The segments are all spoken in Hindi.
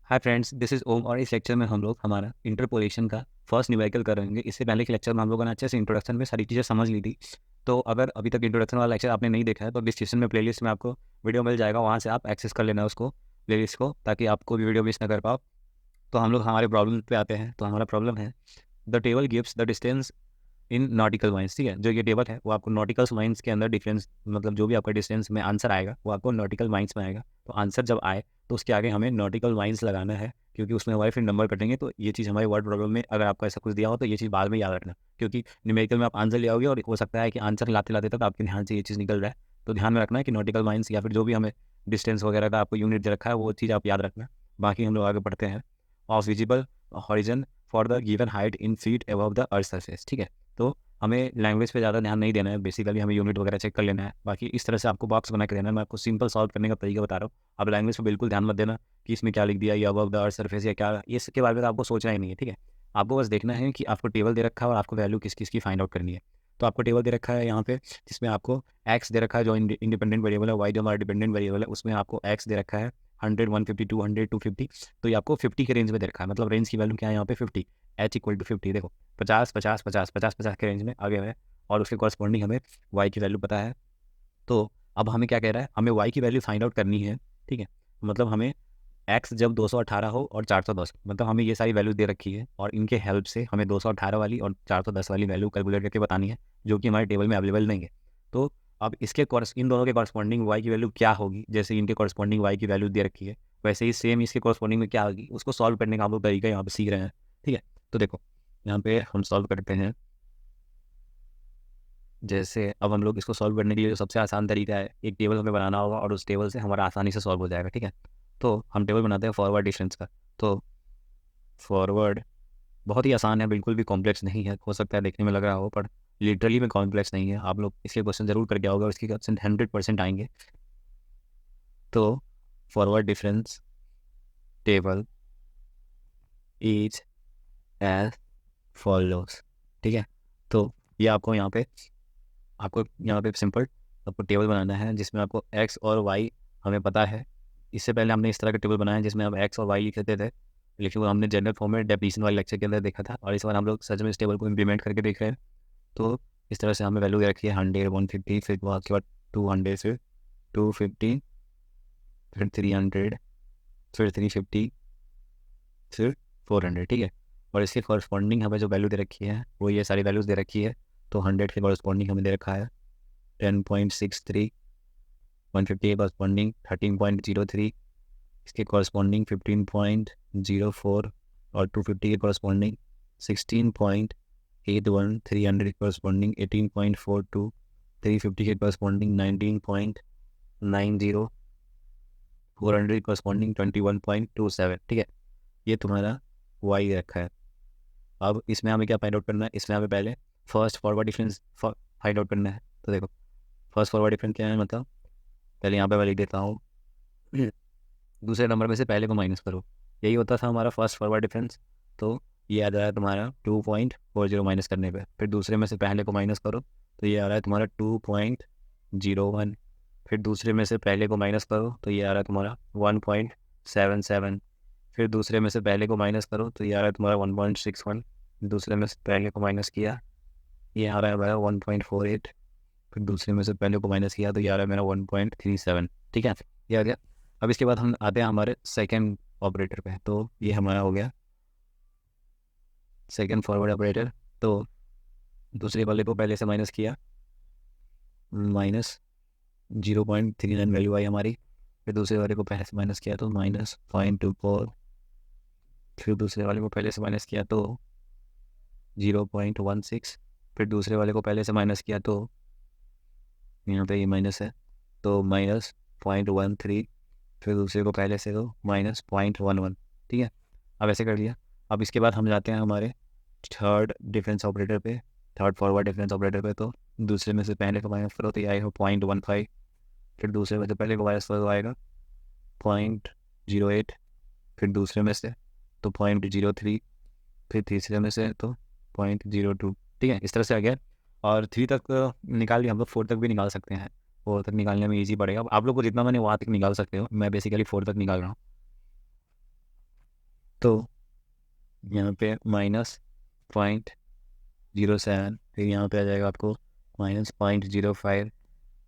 हाय फ्रेंड्स, दिस इज़ ओम और इस लेक्चर में हम लोग हमारा इंटरपोलेशन का फर्स्ट न्यूमेरिकल करेंगे। इससे पहले के लेक्चर में हम लोगों ने अच्छे से इंट्रोडक्शन में सारी चीज़ें समझ ली थी। तो अगर अभी तक इंट्रोडक्शन वाला लेक्चर आपने नहीं देखा है तो डिस्क्रिप्शन में प्लेलिस्ट में आपको वीडियो मिल जाएगा, वहाँ से आप एक्सेस कर लेना उसको, प्लेलिस्ट को, ताकि आपको भी वीडियो मिस ना कर पाओ। तो हम लोग हमारे प्रॉब्लम पे आते हैं। तो हमारा प्रॉब्लम है, the table gives the distance in nautical miles. ठीक है, जो ये टेबल है वो आपको नॉटिकल माइल्स के अंदर डिफरेंस, मतलब जो भी आपका डिस्टेंस में आंसर आएगा वो आपको नॉटिकल माइल्स में आएगा। तो आंसर जब आए तो उसके आगे हमें नॉटिकल माइल्स लगाना है, क्योंकि उसमें हमारे फिर नंबर कटेंगे। तो ये चीज़ हमारे वर्ड प्रॉब्लम में अगर आपको ऐसा कुछ दिया हो तो ये चीज़ बाद में याद रखना, क्योंकि न्यूमेरिकल में आप आंसर ले आओगे और हो सकता है कि आंसर लाते लाते तक आपके ध्यान से ये चीज़ निकल जाए। तो ध्यान में रखना है कि नॉटिकल माइल्स या फिर जो भी हमें डिस्टेंस वगैरह का आपको यूनिट दे रखा है वो चीज़ आप याद रखना। बाकी हम लोग आगे बढ़ते हैं। Of visible horizon for the given height in feet above the earth surface. ठीक है, तो हमें लैंग्वेज पे ज़्यादा ध्यान नहीं देना है, बेसिकली हमें यूनिट वगैरह चेक कर लेना है। बाकी इस तरह से आपको बॉक्स बना के देना है। मैं आपको सिंपल सॉल्व करने का तरीका बता रहा हूँ। आप लैंग्वेज पे बिल्कुल ध्यान मत देना कि इसमें क्या लिख दिया, या अबव द अर्थ सरफेस या क्या, ये इसके बारे में तो आपको सोचना ही नहीं है। ठीक है, आपको बस देखना है कि आपको टेबल दे रखा है और आपको वैल्यू किस किस की फाइंड आउट करनी है। तो आपको टेबल दे रखा है यहाँ पे, जिसमें आपको एक्स दे रखा है जो इंडिपेंडेंट वेरिएबल है, वाई जो हमारा डिपेंडेंट वेरिएबल है, उसमें आपको एक्स दे रखा है 100, 150, 200, 250। तो ये आपको 50 के रेंज में दे रखा है, मतलब रेंज की वैल्यू क्या है यहाँ पे 50, एच इक्वल टू 50। देखो 50, 50, 50, 50, 50 के रेंज में आगे है, और उसके कॉरस्पॉन्डिंग हमें वाई की वैल्यू पता है। तो अब हमें क्या कह रहा है, हमें वाई की वैल्यू फाइंड आउट करनी है। ठीक है, मतलब हमें एक्स जब 218 हो और 410, मतलब हमें ये सारी वैल्यू दे रखी है और इनके हेल्प से हमें 218 वाली और 410 वाली वैल्यू कैलकुलेट करके बतानी है, जो कि हमारे टेबल में अवेलेबल नहीं है। तो अब इन दोनों के कॉरस्पॉन्डिंग वाई की वैल्यू क्या होगी, जैसे इनके कॉरस्पॉन्डिंग वाई की वैल्यू दे रखी है, वैसे ही सेम इसके कॉरस्पॉन्डिंग में क्या होगी उसको सॉल्व करने का हम लोग तरीका यहाँ पे सीख रहे हैं। ठीक है, तो देखो यहाँ पे हम सॉल्व करते हैं। जैसे अब हम लोग इसको सॉल्व करने के लिए जो सबसे आसान तरीका है, एक टेबल हमें बनाना होगा और उस टेबल से हमारा आसानी से सॉल्व हो जाएगा। ठीक है, तो हम टेबल बनाते हैं फॉरवर्ड डिफरेंस का। तो फॉरवर्ड बहुत ही आसान है, बिल्कुल भी कॉम्प्लेक्स नहीं है। हो सकता है देखने में लग रहा हो, पर लिटरली में कॉम्प्लेक्स नहीं है। आप लोग इसके क्वेश्चन जरूर करके आओगे और इसके क्वेश्चन 100% आएंगे। तो forward difference table is as follows. ठीक है, तो ये आपको यहाँ पे सिंपल आपको टेबल बनाना है जिसमें आपको एक्स और वाई हमें पता है। इससे पहले हमने इस तरह का टेबल बनाया जिसमें हम एक्स और वाई लिखते थे, लेकिन वो हमने जनरल फॉर्म में डेफिनेशन वाले लेक्चर के अंदर देखा था, और इस बार हम लोग सच में इस टेबल को इम्प्लीमेंट करके देख रहे हैं। तो इस तरह से हमें वैल्यू दे रखी है 100, 150, फिर उसके बाद 200, फिर 250, फिर 300, फिर 350, फिर 400। ठीक है, और इसके कॉरस्पॉन्डिंग हमें जो वैल्यू दे रखी है वो ये सारी वैल्यूज़ दे रखी है। तो 100 के कॉरस्पॉन्डिंग हमें दे रखा है 10.63, 150 के कॉरस्पॉन्डिंग 13.03, इसके कॉरस्पॉन्डिंग 15.04, और 250 के कॉरस्पॉन्डिंग 16.81, 300 के कॉरस्पॉन्डिंग 18.42, 350 के कॉरस्पॉन्डिंग 19.90, 400 के कॉरस्पॉन्डिंग 21.27। ठीक है, ये तुम्हारा वाई रखा है। अब इसमें हमें क्या फाइंड आउट करना है, इसमें हमें पहले first forward difference find out करना है। तो देखो फर्स्ट फॉरवर्ड डिफरेंस क्या है, मतलब पहले यहाँ पे मैं लिख देता हूँ, दूसरे नंबर में से पहले को माइनस करो। यही होता था हमारा फर्स्ट फॉरवर्ड डिफरेंस। तो ये आ रहा है तुम्हारा 2.40 माइनस करने पे, फिर दूसरे में से पहले को माइनस करो तो ये आ रहा है तुम्हारा 2.01, फिर दूसरे में से पहले को माइनस करो तो ये आ रहा है तुम्हारा 1.77, फिर दूसरे में से पहले को माइनस करो तो ये आ रहा है तुम्हारा 1.61, दूसरे में से पहले को माइनस किया ये आ रहा है मेरा 1.48, फिर दूसरे में से पहले को माइनस किया तो ये आ रहा है मेरा 1.37। ठीक है, ये आ गया। अब इसके बाद हम आते हैं हमारे सेकेंड ऑपरेटर पे। तो ये हमारा हो गया सेकेंड फॉरवर्ड ऑपरेटर। तो दूसरे वाले को पहले से माइनस किया, -0.39 वैल्यू आई हमारी, फिर दूसरे वाले को पहले से माइनस किया तो -0.24, फिर दूसरे वाले को पहले से माइनस किया तो 0.16, फिर दूसरे वाले को पहले से माइनस किया तो यहाँ पे ये माइनस है तो -0.13, फिर दूसरे को पहले से तो -0.11। ठीक है, अब ऐसे कर लिया। अब इसके बाद हम जाते हैं हमारे थर्ड डिफरेंस ऑपरेटर पे, थर्ड फॉरवर्ड डिफरेंस ऑपरेटर पे। तो दूसरे में से पहले को माइनस करो तो ये आएगा 0.15, फिर दूसरे में से पहले को माइनस करो तो आएगा 0.08, फिर दूसरे में से तो 0.03, फिर तीसरे में से तो 0.02। ठीक है, इस तरह से आ गया। और 3 तक निकाल लिया हम लोग, 4 तक भी निकाल सकते हैं। 4 तक निकालने में ईजी पड़ेगा आप लोग को, जितना मैंने वहाँ तक निकाल सकते हो, मैं बेसिकली 4 तक निकाल रहा हूँ। तो यहाँ पे -0.07, फिर यहाँ पे आ जाएगा आपको -0.05,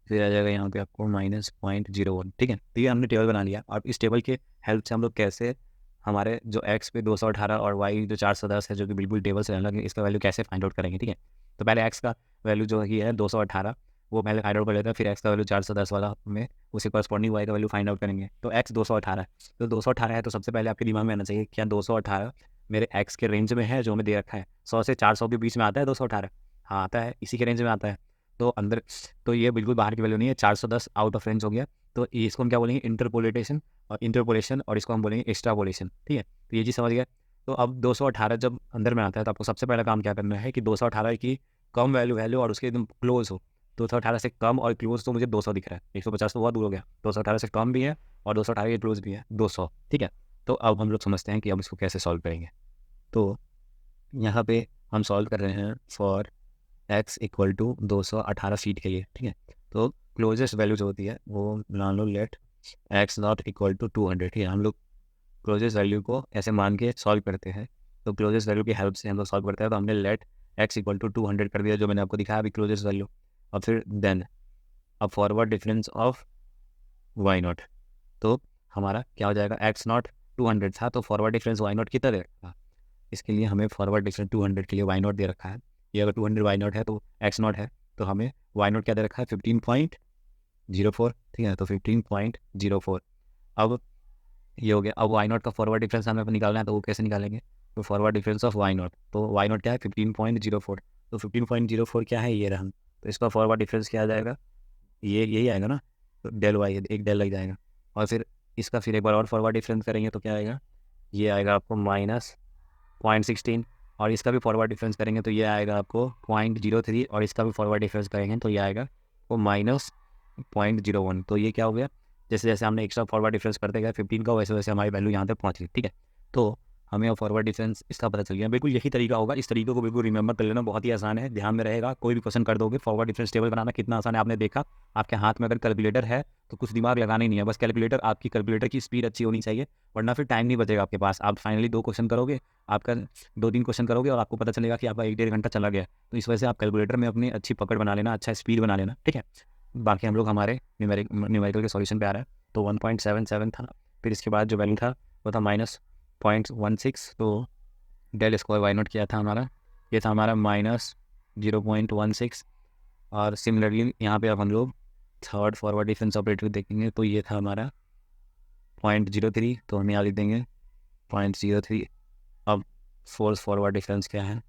फिर आ जाएगा यहाँ पे आपको -0.01। ठीक है, तो ये हमने टेबल बना लिया। और इस टेबल के हेल्प से हम लोग कैसे हमारे जो एक्स पे 218 और वाई जो 410 है, जो कि बिल्कुल टेबल से अलग है, इसका वैल्यू कैसे फाइंड आउट करेंगे। ठीक है, तो पहले एक्स का वैल्यू जो है 218, वो पहले फाइंड आउट कर लेते हैं। फिर एक्स का वैल्यू 410 वाला में उसी कॉरस्पॉन्डिंग वाई का वैल्यू फाइंड आउट करेंगे। तो एक्स 218 है, तो 218 है, तो सबसे पहले आपके दिमाग में आना चाहिए क्या 218 मेरे एक्स के रेंज में है जो हमें दे रखा है। 100 से 400 के बीच में आता है 218? हाँ आता है, इसी के रेंज में आता है। तो अंदर, तो ये बिल्कुल बाहर की वैल्यू नहीं है, 410 आउट ऑफ रेंज हो गया। तो इसको हम क्या बोलेंगे, इंटरपोलेशन, और इसको हम बोलेंगे एक्स्ट्रापोलेशन। ठीक है, तो ये चीज़ समझ गया। तो अब 218 जब अंदर में आता है, तो आपको सबसे पहला काम क्या करना है कि 218 की कम वैल्यू और उसके एकदम क्लोज हो। 218 से कम और क्लोज तो मुझे 200 दिख रहा है, 150 तो बहुत दूर हो गया। 218 से कम भी है और 218 के क्लोज भी है 200। ठीक है, तो अब हम लोग समझते हैं कि अब इसको कैसे सॉल्व करेंगे। तो यहाँ पे हम सॉल्व कर रहे हैं for x equal to 218 feet के लिए। ठीक है, तो क्लोजेस्ट वैल्यू जो होती है वो मान लो let x naught equal to 200। ठीक है, हम लोग क्लोजेस्ट वैल्यू को ऐसे मान के सॉल्व करते हैं। तो क्लोजेस्ट वैल्यू की हेल्प से हम लोग सॉल्व करते हैं। तो हमने लेट x इक्वल टू 200 कर दिया, जो मैंने आपको दिखाया अभी क्लोजेस्ट वैल्यू। और फिर देन अब forward difference of y not. तो हमारा क्या हो जाएगा, x नॉट 200 था, तो फॉरवर्ड डिफरेंस y नॉट कितना दे रखा था। इसके लिए हमें फॉरवर्ड डिफरेंस 200 के लिए y नॉट दे रखा है। ये अगर 200 y नॉट है तो x नॉट है, तो हमें y नॉट क्या दे रखा है 15.04। ठीक है, तो 15.04। अब ये हो गया। अब y नॉट का फॉरवर्ड डिफरेंस हमें निकालना है, तो वो कैसे निकालेंगे, तो forward difference of y not. तो y नॉट क्या है 15.04, तो 15.04 क्या है, ये रहा। तो इसका फॉरवर्ड डिफरेंस क्या आ जाएगा, ये यही आएगा ना, तो डेल वाई, एक डेल लग जाएगा। और फिर इसका फिर एक बार और फॉरवर्ड डिफरेंस करेंगे तो क्या आएगा, ये आएगा आपको -0.16। और इसका भी फॉरवर्ड डिफरेंस करेंगे तो ये आएगा आपको 0.03, और इसका भी फॉरवर्ड डिफरेंस करेंगे तो ये आएगा वो -0.01। तो ये क्या हो गया, जैसे जैसे हमने एक्स्ट्रा फॉरवर्ड डिफरेंस करते गए 15 का, वैसे वैसे हमारी वैल्यू यहाँ तक पहुँच गई। ठीक है, तो हमें फॉरवर्ड डिफरेंस इसका पता चल गया। बिल्कुल यही तरीका होगा, इस तरीके को बिल्कुल रिमेंबर कर लेना, बहुत ही आसान है, ध्यान में रहेगा। कोई भी क्वेश्चन कर दोगे, फॉरवर्ड डिफरेंस टेबल बनाना कितना आसान है आपने देखा। आपके हाथ में अगर कैलकुलेटर है तो कुछ दिमाग लगाना ही नहीं है, बस कैलकुलेटर, आपकी कैलकुलेटर की स्पीड अच्छी होनी चाहिए, वरना फिर टाइम नहीं बचेगा आपके पास। आप फाइनली 2 क्वेश्चन करोगे, आपका 2-3 क्वेश्चन करोगे और आपको पता चलेगा कि आपका 1-1.5 घंटा चला गया। तो इस वजह से आप कैलकुलेटर में अपनी अच्छी पकड़ बना लेना, अच्छा स्पीड बना लेना। ठीक है, बाकी हम लोग हमारे न्यूमेरिकल के सॉल्यूशन पे आ रहा है। तो 1.77 था, फिर इसके बाद जो वैल्यू था वो था -0.16। तो डेल स्क्वायर वाई नॉट क्या था हमारा, ये था हमारा -0.16। और सिमिलरली यहाँ पे अब हम लोग थर्ड फॉरवर्ड डिफरेंस ऑपरेटर देखेंगे, तो ये था हमारा 0.03, तो हम यहाँ लिख देंगे 0.03। अब फोर्थ फॉरवर्ड डिफरेंस क्या है,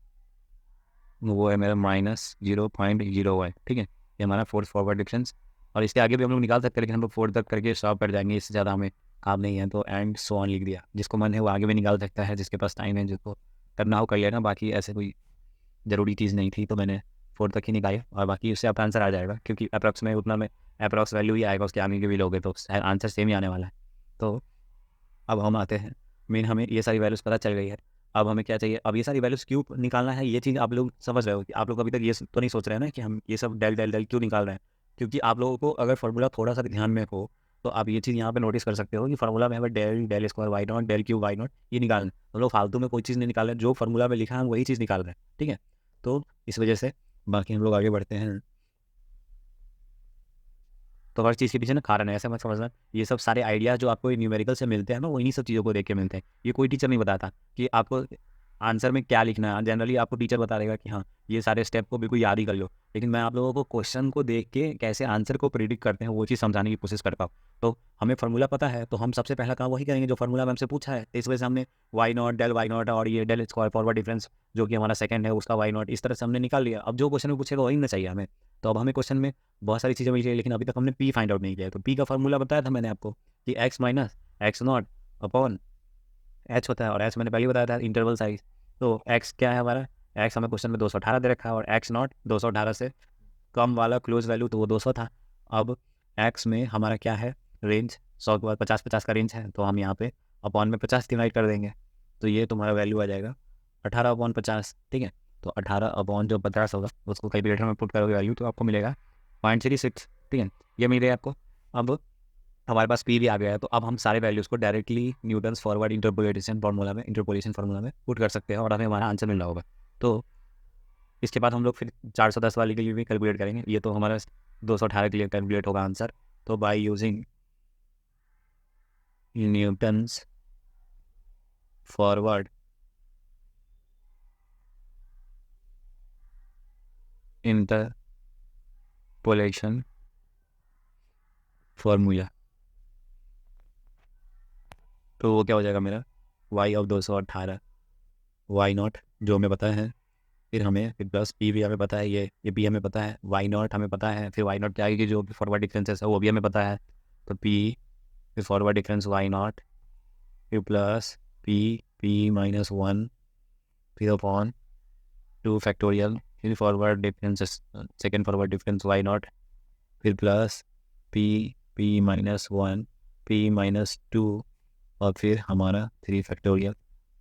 वो है मेरा -0.01। ठीक है, ये हमारा फोर्थ फॉरवर्ड डिफरेंस। और इसके आगे भी हम लोग निकाल सकते हैं, लेकिन हम लोग 4 तक करके स्टॉप कर जाएंगे, इससे ज़्यादा हमें काम नहीं है। तो एंड सो ऑन लिख दिया, जिसको मन है वो आगे भी निकाल सकता है, जिसके पास टाइम है, जिसको करना हो कर लेना। बाकी ऐसे कोई ज़रूरी चीज़ नहीं थी, तो मैंने 4 तक ही निकाली, और बाकी उससे आपका आंसर आ जाएगा, क्योंकि अप्रॉक्स में उतना में अप्रॉक्स वैल्यू ही आएगा, उसके आगे के भी लोगे तो आंसर सेम ही आने वाला है। तो अब हम आते हैं मेन, हमें ये सारी वैल्यूज़ पता चल गई है। अब हमें क्या चाहिए, अब ये सारी वैल्यूज़ क्यों निकालना है, ये चीज़ आप लोग समझ रहे हो कि आप लोग अभी तक ये तो नहीं सोच रहे हैं ना कि हम ये सब डेल डेल डेल क्यों निकाल रहे हैं। क्योंकि आप लोगों को अगर फार्मूला थोड़ा सा ध्यान में हो, तो आप ये चीज़ यहाँ पे नोटिस कर सकते हो कि फार्मूला में हमें del del square y naught, del cube y naught, ये निकालना है। हम लोग फालतू में कोई चीज़ नहीं निकाल रहे हैं, जो फार्मूला में लिखा है हम वही चीज़ निकाल रहे हैं। ठीक है, तो इस वजह से बाकी हम लोग आगे बढ़ते हैं। तो हर चीज़ के पीछे ना कारण है, ऐसा मत समझना। ये सब सारे आइडियाज़ जो आपको न्यूमेरिकल से मिलते हैं ना, वो इन्हीं सब चीज़ों को देख के मिलते हैं। ये कोई टीचर नहीं बताता कि आपको आंसर में क्या लिखना है। जनरली आपको टीचर बता देगा कि हाँ ये सारे स्टेप को बिल्कुल याद ही कर लो, लेकिन मैं आप लोगों को क्वेश्चन को देख के कैसे आंसर को प्रिडिक्ट करते हैं वो चीज़ समझाने की कोशिश करता हूँ। तो हमें फार्मूला पता है, तो हम सबसे पहला काम वही करेंगे जो फार्मूला में हमसे पूछा है। इस वजह से हमने y naught, del y naught, और ये डेल स्क्वायर फॉरवर्ड डिफरेंस जो कि हमारा सेकंड है उसका वाई नॉट, इस तरह से हमने निकाल लिया। अब जो क्वेश्चन में पूछेगा वही ना चाहिए हमें। तो अब हमें क्वेश्चन में बहुत सारी चीज़ें मिल गई, लेकिन अभी तक हमने पी फाइंड आउट नहीं किया है। तो पी का फार्मूला बताया था मैंने आपको कि x minus x not upon H होता है, और एच मैंने पहले बताया था इंटरवल साइज। तो एक्स क्या है हमारा, एक्स हमें क्वेश्चन में 218 दे रखा है, और एक्स नॉट 218 से कम वाला क्लोज वैल्यू तो वो 200 था। अब एक्स में हमारा क्या है रेंज, 100 के बाद 50-50 का रेंज है, तो हम यहाँ पे अपॉन में 50 डिवाइड कर देंगे, तो ये तुम्हारा वैल्यू आ जाएगा 18/50। ठीक है, तो 18/50 होगा, उसको कैलकुलेटर में पुट करोगे वैल्यू तो आपको मिलेगा 0.36। ठीक है, ये मिल गया आपको। अब हमारे पास पी भी आ गया है, तो अब हम सारे वैल्यूज़ को directly Newton's forward interpolation formula में पुट कर सकते हैं और हमें हमारा आंसर मिल रहा होगा। तो इसके बाद हम लोग फिर 410 वाले के लिए भी कैलकुलेट करेंगे। ये तो हमारा 218 के लिए कैलकुलेट होगा आंसर। तो by using Newton's forward interpolation formula, तो वो क्या हो जाएगा मेरा y ऑफ 218 वाई नॉट जो हमें पता है, फिर हमें फिर प्लस पी भी हमें पता है, ये पी हमें पता है, वाई नॉट हमें पता है, फिर वाई नॉट क्या आएगी जो फॉरवर्ड डिफरेंसेस है वो भी हमें पता है। तो पी फिर फॉरवर्ड डिफरेंस वाई नॉट फिर प्लस पी माइनस 1 फिर अपॉन 2 फैक्टोरियल फिर forward differences second forward difference y naught फिर plus p minus 1 p minus 2 और फिर हमारा 3 फैक्टोरियल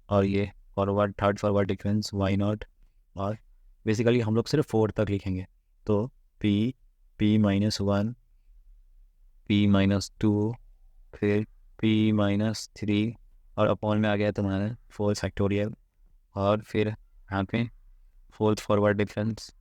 और ये forward third forward difference y naught. और बेसिकली हम लोग सिर्फ 4 तक लिखेंगे। तो पी माइनस 1 पी माइनस 2 फिर पी माइनस 3 और अपॉन में आ गया तुम्हारा 4 फैक्टोरियल और फिर यहाँ पे fourth forward difference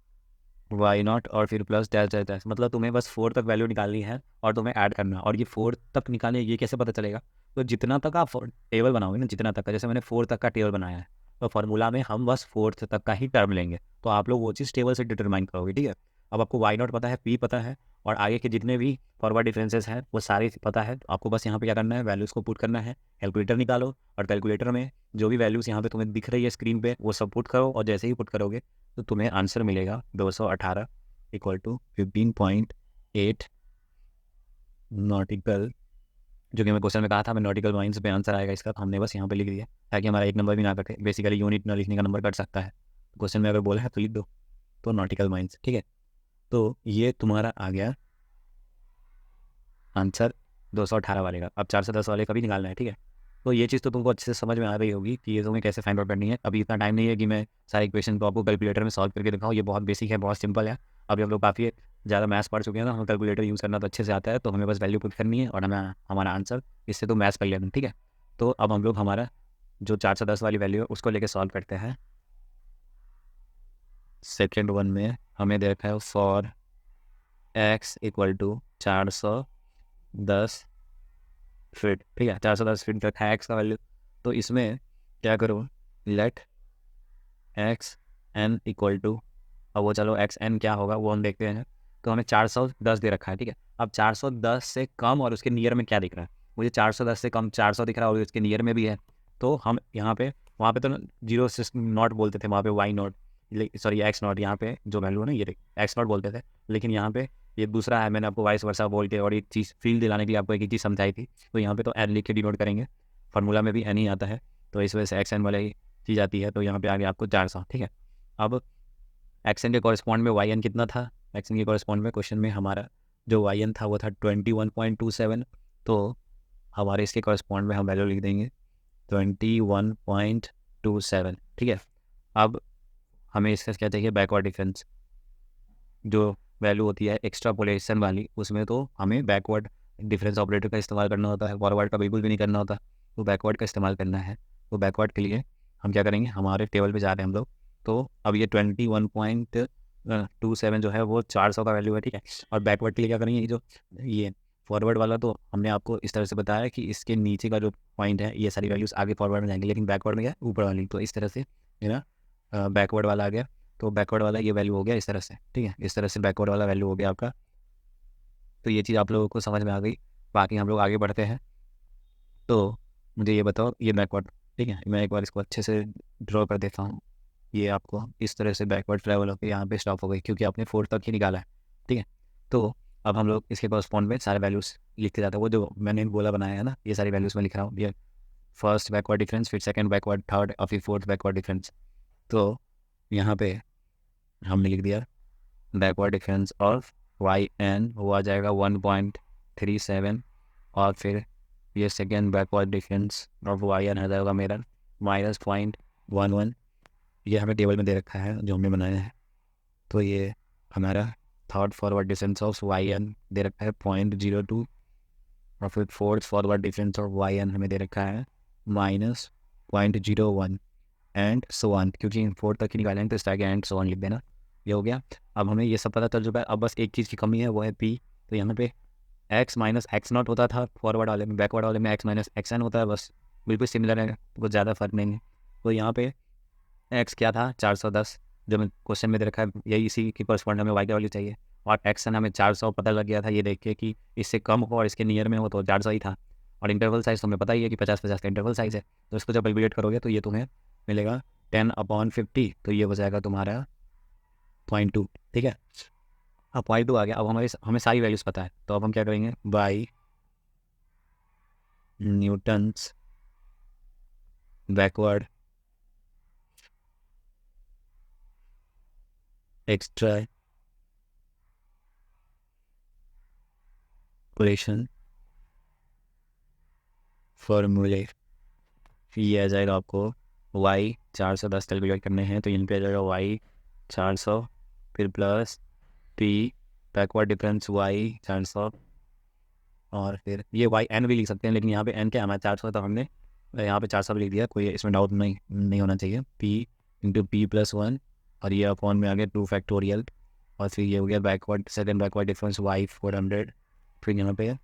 y naught और फिर प्लस डैश डैश डैश। मतलब तुम्हें बस 4 तक वैल्यू निकालनी है और तुम्हें ऐड करना है। और ये 4 तक निकालने ये कैसे पता चलेगा, तो जितना तक आप टेबल बनाओगे ना, जितना तक का, जैसे मैंने 4 तक का टेबल बनाया है तो फार्मूला में हम बस 4th तक का ही टर्म लेंगे, तो आप लोग वो चीज़ टेबल से डिटरमाइन करोगे। ठीक है, अब आपको वाई नॉट पता है, पी पता है और आगे के जितने भी फॉरवर्ड डिफरेंसेस हैं वो सारे पता है। तो आपको बस यहाँ पे क्या करना है, वैल्यूज़ को पुट करना है, कैलकुलेटर निकालो और कैलकुलेटर में जो भी वैल्यूज़ यहाँ पे तुम्हें दिख रही है स्क्रीन पे वो सब पुट करो और जैसे ही पुट करोगे तो तुम्हें आंसर मिलेगा 218 इक्वल टू 15.8 नॉटिकल, जो कि मैं क्वेश्चन में कहा था मैं नॉटिकल माइंस पे आंसर आएगा इसका, तो हमने बस यहाँ पे लिख दिया ताकि हमारा एक नंबर भी ना कटे। बेसिकली यूनिट ना लिखने का नंबर कट सकता है, क्वेश्चन में अगर बोला है तो लिख दो, तो नॉटिकल माइंस। ठीक है, तो ये तुम्हारा आ गया आंसर 218 वाले का। अब 410 वाले का भी निकालना है। ठीक है, तो ये चीज़ तो तुमको अच्छे से समझ में आ रही होगी कि ये तुम्हें कैसे फाइंड आउट करनी है। अभी इतना टाइम नहीं है कि मैं सारे इक्वेशन को आपको कैलकुलेटर में सॉल्व करके दिखाऊँ, ये बहुत बेसिक है, बहुत सिंपल है। अभी हम लोग काफ़ी ज़्यादा मैथ्स पढ़ चुके हैं ना, हमें कैलकुलेटर यूज़ करना तो अच्छे से आता है, तो हमें बस वैल्यू पुट करनी है और हमें हमारा आंसर इससे तो मैथ्स कर लेना। ठीक है, तो अब हम लोग हमारा जो 410 वाली वैल्यू है उसको लेके सॉल्व करते हैं। सेकेंड वन में हमें दे रखा है for x equal to 410 feet. ठीक है, 410 फिट रखा है एक्स का वैल्यू। तो इसमें क्या करो, let x n equal to, अब वो चलो एक्स एन क्या होगा वो हम देखते हैं। तो हमें 410 दे रखा है। ठीक है, अब 410 से कम और उसके नियर में क्या दिख रहा है, मुझे 410 से कम 400 दिख रहा है और उसके नियर में भी है। तो हम यहाँ पे, वहाँ पे तो जीरो नॉट बोलते थे, वहाँ पे y naught, sorry x naught, यहाँ पे जो वैल्यू है ना ये एक्स नॉट बोलते थे, लेकिन यहाँ पे ये दूसरा है। मैंने आपको वाइस वर्सा बोल के और एक चीज़ फील दिलाने के लिए आपको एक ही चीज़ समझाई थी। तो यहाँ पे तो एन लिख के डिनोट करेंगे, फार्मूला में भी एन ही आता है, तो इस वजह से एक्स एन वाला ही चीज़ आती है। तो यहाँ पे आ गया आपको 400। ठीक है, अब एक्स एन के कॉरेस्पॉन्ड में वाई एन कितना था, एक्स एन के कॉरेस्पॉन्ड में क्वेश्चन में हमारा जो वाई एन था वो था 21.27। तो हमारे इसके कॉरेस्पॉन्ड में हम वैल्यू लिख देंगे 21.27। ठीक है, अब हमें इसका क्या चाहिए, बैकवर्ड डिफरेंस, जो वैल्यू होती है एक्स्ट्रापोलेशन वाली, उसमें तो हमें बैकवर्ड डिफरेंस ऑपरेटर का इस्तेमाल करना होता है, फॉरवर्ड का बिल्कुल भी नहीं करना होता, तो बैकवर्ड का इस्तेमाल करना है। तो बैकवर्ड के लिए हम क्या करेंगे, हमारे टेबल पे जा रहे हैं हम लोग। तो अब ये 21.27 जो है वो 400 का वैल्यू है। ठीक है, और बैकवर्ड के लिए क्या करेंगे, ये फॉरवर्ड वाला तो हमने आपको इस तरह से बताया कि इसके नीचे का जो पॉइंट है ये सारी वैल्यूज़ आगे फॉरवर्ड में जाएंगे, लेकिन बैकवर्ड में क्या ऊपर वाली, तो इस तरह से है ना, बैकवर्ड वाला आ गया। तो बैकवर्ड वाला ये वैल्यू हो गया इस तरह से। ठीक है, इस तरह से बैकवर्ड वाला वैल्यू हो गया आपका। तो ये चीज़ आप लोगों को समझ में आ गई। बाकी हम लोग आगे बढ़ते हैं। तो मुझे ये बताओ, ये बैकवर्ड, ठीक है, मैं एक बार इसको अच्छे से ड्रॉ कर देता हूँ। ये आपको इस तरह से बैकवर्ड ट्रैवल होकर यहाँ पे स्टॉप हो गई, क्योंकि आपने 4 तक ही निकाला है। ठीक है, तो अब हम लोग इसके कॉरस्पॉन्ड में सारे वैल्यूज़ लिखते जाते हैं। वो जो मैंने बोला बनाया है ना, ये सारी वैल्यूज़ में लिख रहा हूँ। ये फर्स्ट बैकवर्ड डिफरेंस, फिर सेकंड बैकवर्ड, थर्ड और फिर फोर्थ बैकवर्ड डिफरेंस। तो यहाँ पे हमने लिख दिया backward difference of y n, वो आ जाएगा 1.37। और फिर ये second backward difference of y n आ जाएगा मेरा -0.11। ये हमें टेबल में दे रखा है जो हमने बनाया है। तो ये हमारा third forward difference of y n दे रखा है 0.02। और फिर फोर्थ फॉरवर्ड डिफरेंस और वाई एन हमें दे रखा है -0.01 एंड सो ऑन, क्योंकि फोर्थ तक ही निकालेंगे तो इस तरह के एंड सो ऑन लिख देना। ये हो गया। अब हमें ये सब पता चल चुका है, अब बस एक चीज़ की कमी है, वो है पी। तो यहाँ पे x माइनस एक्स नॉट होता था फॉरवर्ड वाले में, बैकवर्ड वाले में x माइनस एक्स एन होता है, बस बिल्कुल सिमिलर है, कुछ ज़्यादा फर्क नहीं है। तो यहाँ पे x क्या था 410, जो मैं क्वेश्चन में दे रखा है, यही इसी की करस्पॉन्ड हमें y की वैल्यू चाहिए। और एक्स एन हमें 400 पता लग गया था, ये देख के कि इससे कम हो और इसके नियर में हो तो 400 ही था। और इंटरवल साइज़ तो हमें पता ही है कि 50-50 का इंटरवल साइज़ है, तो इसको जब एलिमिनेट करोगे तो ये तुम्हें मिलेगा 10/50, तो ये हो जाएगा तुम्हारा 0.2। ठीक है, अब 0.2 आ गया। अब हमें सारी वैल्यूज़ पता है, तो अब हम क्या करेंगे, बाई न्यूटन्स बैकवर्ड एक्सट्रैपोलेशन फॉर्मूले, ये आ जाएगा आपको y 410 कैलकुलेट करने हैं, तो यहाँ पे आ जाएगा y 400, फिर plus p backward difference y 400, और फिर ये y n भी लिख सकते हैं, लेकिन यहाँ पे n क्या है हमारा 400, तो हमने यहाँ पे 400 भी लिख दिया, कोई इसमें डाउट नहीं होना चाहिए। p इंटू पी प्लस 1, और ये अपॉन में आ गया 2 फैक्टोरियल, और फिर ये हो गया backward second backward difference y 400, फिर यहाँ पे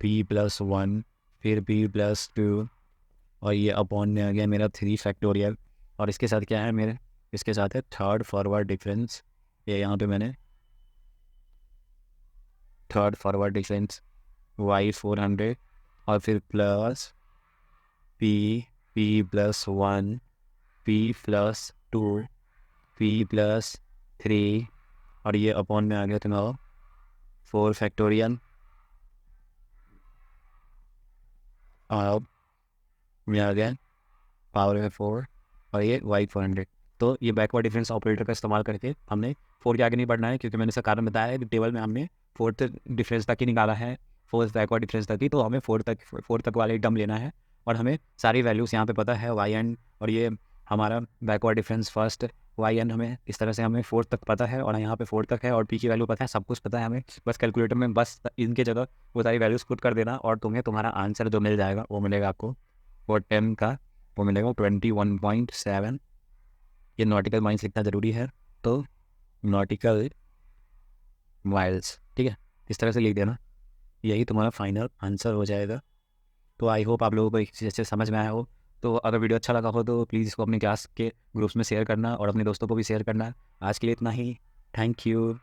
p प्लस 1, फिर p प्लस 2, और ये अपॉन में आ गया मेरा 3 फैक्टोरियल, और इसके साथ क्या है मेरे, इसके साथ है थर्ड फॉरवर्ड डिफरेंस, ये यहाँ पे मैंने थर्ड फॉरवर्ड डिफरेंस y 400, और फिर plus p plus 1, p plus 2, p plus 3, और ये अपॉन में आ गया तुम्हारा 4 फैक्टोरियल, और में आ गया पावर में 4, और ये y 400। तो ये बैकवर्ड डिफरेंस ऑपरेटर का इस्तेमाल करके हमने 4 के आगे नहीं बढ़ना है, क्योंकि मैंने इसका कारण बताया है कि टेबल में हमने फोर्थ डिफरेंस तक ही निकाला है, फोर्थ बैकवर्ड डिफरेंस तक ही, तो हमें फोर्थ तक वाले टर्म लेना है, और हमें सारी वैल्यूज़ यहाँ पे पता है y एन, और ये हमारा backward difference first y n हमें इस तरह से हमें फोर्थ तक पता है, और यहाँ पे फोर्थ तक है, और p की वैल्यू पता है, सब कुछ पता है हमें, बस कैलकुलेटर में बस इनके जगह वो सारी वैल्यूज़ पुट कर देना, और तुम्हें तुम्हारा आंसर जो मिल जाएगा वो मिलेगा आपको, वो 10 का वो मिलेगा 21.7। ये नॉटिकल माइल्स लिखना ज़रूरी है, तो नॉटिकल माइल्स, ठीक है, इस तरह से लिख देना, यही तुम्हारा फाइनल आंसर हो जाएगा। तो आई होप आप लोगों को एक चीज़ अच्छे समझ में आया हो। तो अगर वीडियो अच्छा लगा हो तो प्लीज़ इसको अपने क्लास के ग्रुप्स में शेयर करना, और अपने दोस्तों को भी शेयर करना। आज के लिए इतना ही, थैंक यू।